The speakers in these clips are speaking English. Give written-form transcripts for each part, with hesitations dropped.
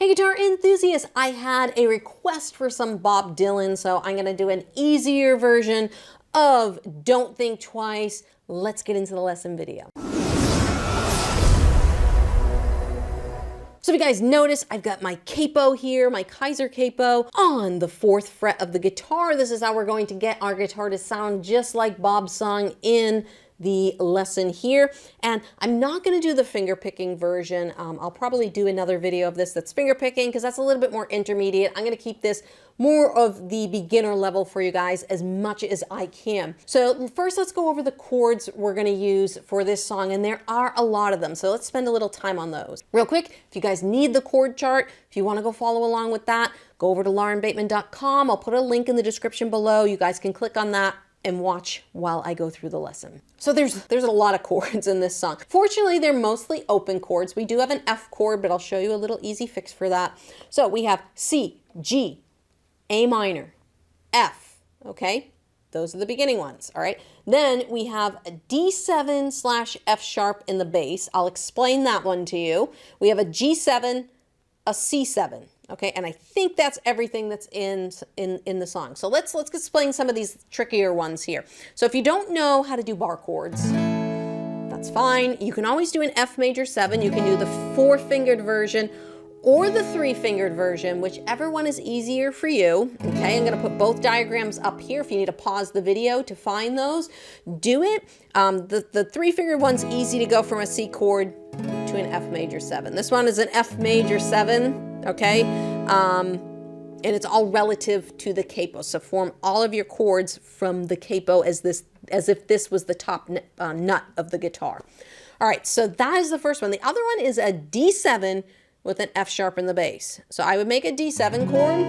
Hey guitar enthusiasts, I had a request for some Bob Dylan, so I'm gonna do an easier version of Don't Think Twice. Let's get into the lesson video. So if you guys notice, I've got my capo here, my Kaiser capo on the 4th fret of the guitar. This is how we're going to get our guitar to sound just like Bob's song in the lesson here. And I'm not going to do the finger picking version. I'll probably do another video of this that's finger picking because that's a little bit more intermediate. I'm going to keep this more of the beginner level for you guys as much as I can. So first, let's go over the chords we're going to use for this song, and there are a lot of them, so let's spend a little time on those. Real quick, if you guys need the chord chart, if you want to go follow along with that, go over to laurenbateman.com. I'll put a link in the description below. You guys can click on that and watch while I go through the lesson. So there's a lot of chords in this song. Fortunately, they're mostly open chords. We do have an F chord, but I'll show you a little easy fix for that. So we have C, G, A minor, F, okay? Those are the beginning ones, all right? Then we have a D7/F sharp in the bass. I'll explain that one to you. We have a G7, a C7. Okay, and I think that's everything that's in the song. So let's explain some of these trickier ones here. So if you don't know how to do bar chords, that's fine. You can always do an F major 7. You can do the 4-fingered version or the 3-fingered version, whichever one is easier for you. Okay, I'm gonna put both diagrams up here. If you need to pause the video to find those, do it. The 3-fingered one's easy to go from a C chord to an F major 7. This one is an F major 7. Okay, and it's all relative to the capo. So form all of your chords from the capo as if this was the top nut of the guitar. All right, so that is the first one. The other one is a D7 with an F sharp in the bass. So I would make a D7 chord,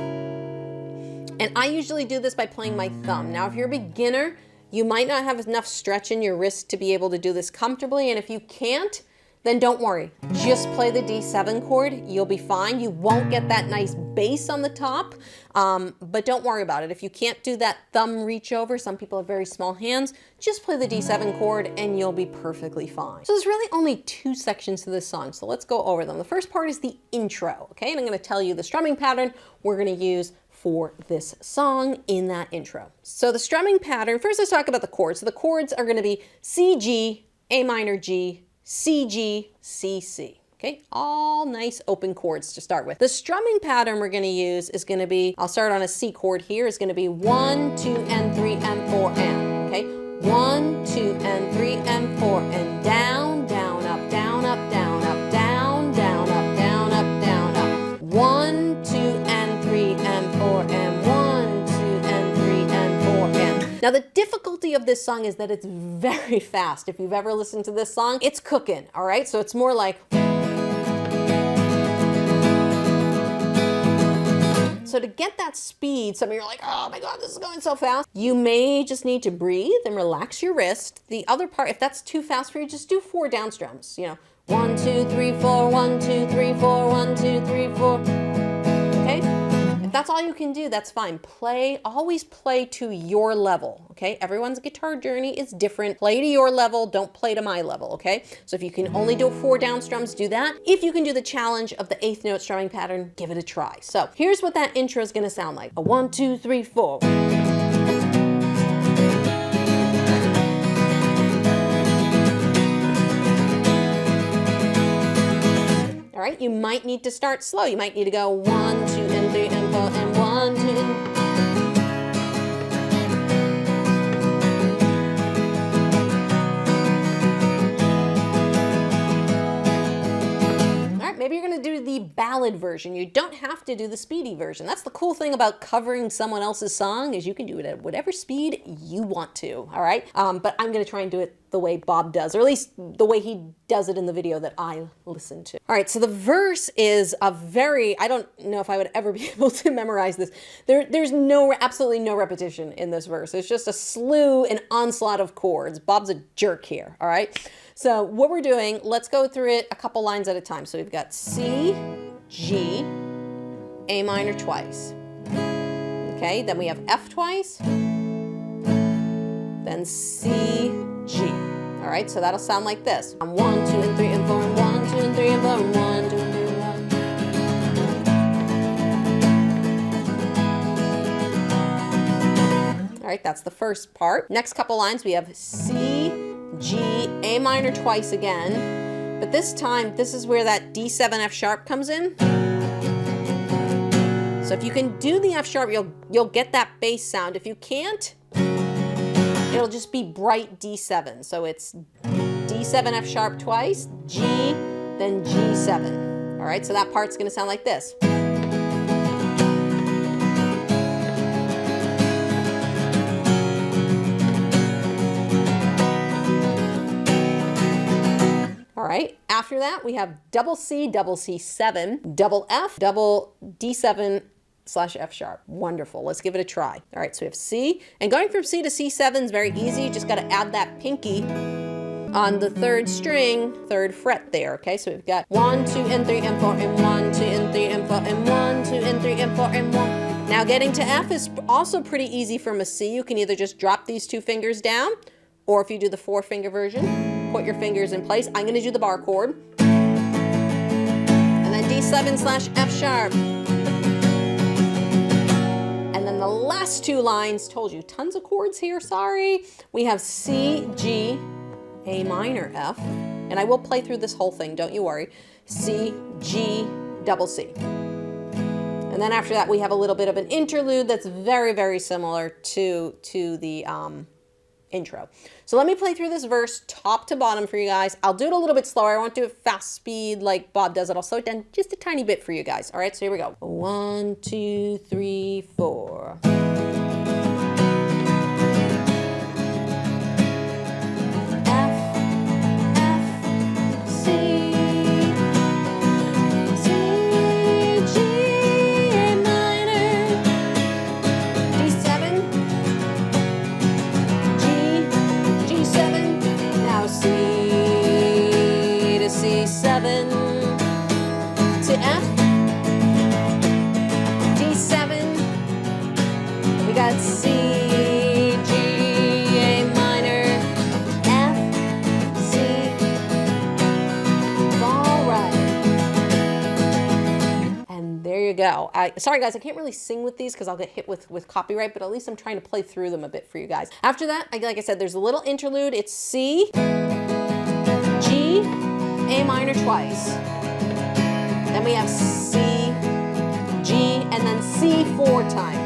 and I usually do this by playing my thumb. Now, if you're a beginner, you might not have enough stretch in your wrist to be able to do this comfortably, and if you can't, then don't worry. Just play the D7 chord. You'll be fine. You won't get that nice bass on the top, but don't worry about it. If you can't do that thumb reach over, some people have very small hands, just play the D7 chord and you'll be perfectly fine. So there's really only 2 sections to this song, so let's go over them. The first part is the intro, okay? And I'm gonna tell you the strumming pattern we're gonna use for this song in that intro. So the strumming pattern, first let's talk about the chords. So the chords are gonna be C, G, A minor, G, C, G, C, C. Okay, all nice open chords to start with. The strumming pattern we're going to use is going to be, I'll start on a C chord here, is going to be 1, 2, and 3, and 4, and. Okay, 1, 2, and 3, and 4, and down, down, up, down, up, down, up, down, down, up, down, up, down, up. 1, 2, and 3, and 4, and 1, 2, and 3, and 4, and. Now the difficulty of this song is that it's very fast. If you've ever listened to this song, it's cooking, all right? So it's more like. So to get that speed, some of you are like, oh my God, this is going so fast. You may just need to breathe and relax your wrist. The other part, if that's too fast for you, just do 4 down strums. You know, 1, 2, 3, 4, 1, 2, 3, 4, 1, 2, 3, 4. Okay? If that's all you can do, that's fine. Play, always play to your level, okay? Everyone's guitar journey is different. Play to your level, don't play to my level, okay? So if you can only do 4 down strums, do that. If you can do the challenge of the 8th note strumming pattern, give it a try. So here's what that intro is gonna sound like. A 1, 2, 3, 4. All right, you might need to start slow. You might need to go 1, 2, and 3, and 4, and 1, 2, and. All right, maybe you're gonna do the ballad version. You don't have to do the speedy version. That's the cool thing about covering someone else's song is you can do it at whatever speed you want to, all right? But I'm gonna try and do it the way Bob does, or at least the way he does it in the video that I listen to. All right, so the verse is a very, I don't know if I would ever be able to memorize this. There's absolutely no repetition in this verse. It's just a slew, an onslaught of chords. Bob's a jerk here, all right? So what we're doing, let's go through it a couple lines at a time. So we've got C, G, A minor twice. Okay, then we have F twice, then C, G. All right, so that'll sound like this. 1, 2, and 3, and 4, and 1, 2, and 3, and 4, and 1, 2, and 3, and 4. right, that's the first part. Next couple lines, we have C, G, A minor twice again. But this time, this is where that D7 F sharp comes in. So if you can do the F sharp, you'll get that bass sound. If you can't, it'll just be bright D7. So it's D7 F sharp twice, G, then G7. All right, so that part's gonna sound like this. All right, after that, we have double C7, double F, double D7/F sharp. Wonderful, let's give it a try. All right, so we have C, and going from C to C7 is very easy. You just gotta add that pinky on the third string, third fret there, okay? So we've got 1, 2, and 3, and 4, and 1, 2, and 3, and 4, and 1, 2, and 3, and 4, and 1. Now getting to F is also pretty easy from a C. You can either just drop these 2 fingers down, or if you do the 4-finger version, put your fingers in place. I'm gonna do the bar chord. And then D7/F sharp. And then the last 2 lines, told you, tons of chords here, sorry. We have C, G, A minor F, and I will play through this whole thing, don't you worry. C, G, double C. And then after that, we have a little bit of an interlude that's very, very similar to the intro. So let me play through this verse top to bottom for you guys. I'll do it a little bit slower. I won't do it fast speed like Bob does it. I'll slow it down just a tiny bit for you guys. All right, so here we go. 1, 2, 3, 4. C, G, A minor, F, C. All right. And there you go. Sorry guys, I can't really sing with these because I'll get hit with copyright, but at least I'm trying to play through them a bit for you guys. After that, like I said, there's a little interlude. It's C, G, A minor twice. Then we have C, G, and then C 4 times.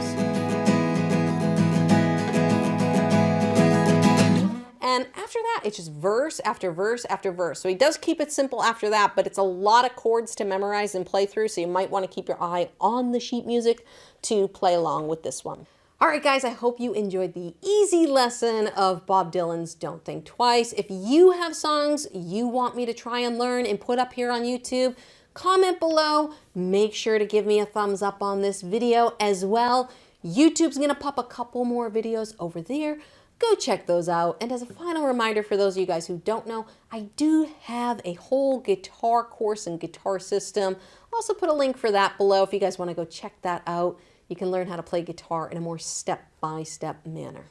And after that, it's just verse after verse after verse. So he does keep it simple after that, but it's a lot of chords to memorize and play through, so you might want to keep your eye on the sheet music to play along with this one. All right, guys, I hope you enjoyed the easy lesson of Bob Dylan's Don't Think Twice. If you have songs you want me to try and learn and put up here on YouTube, comment below. Make sure to give me a thumbs up on this video as well. YouTube's gonna pop a couple more videos over there. Go check those out. And as a final reminder for those of you guys who don't know, I do have a whole guitar course and guitar system. I'll also put a link for that below if you guys want to go check that out. You can learn how to play guitar in a more step-by-step manner.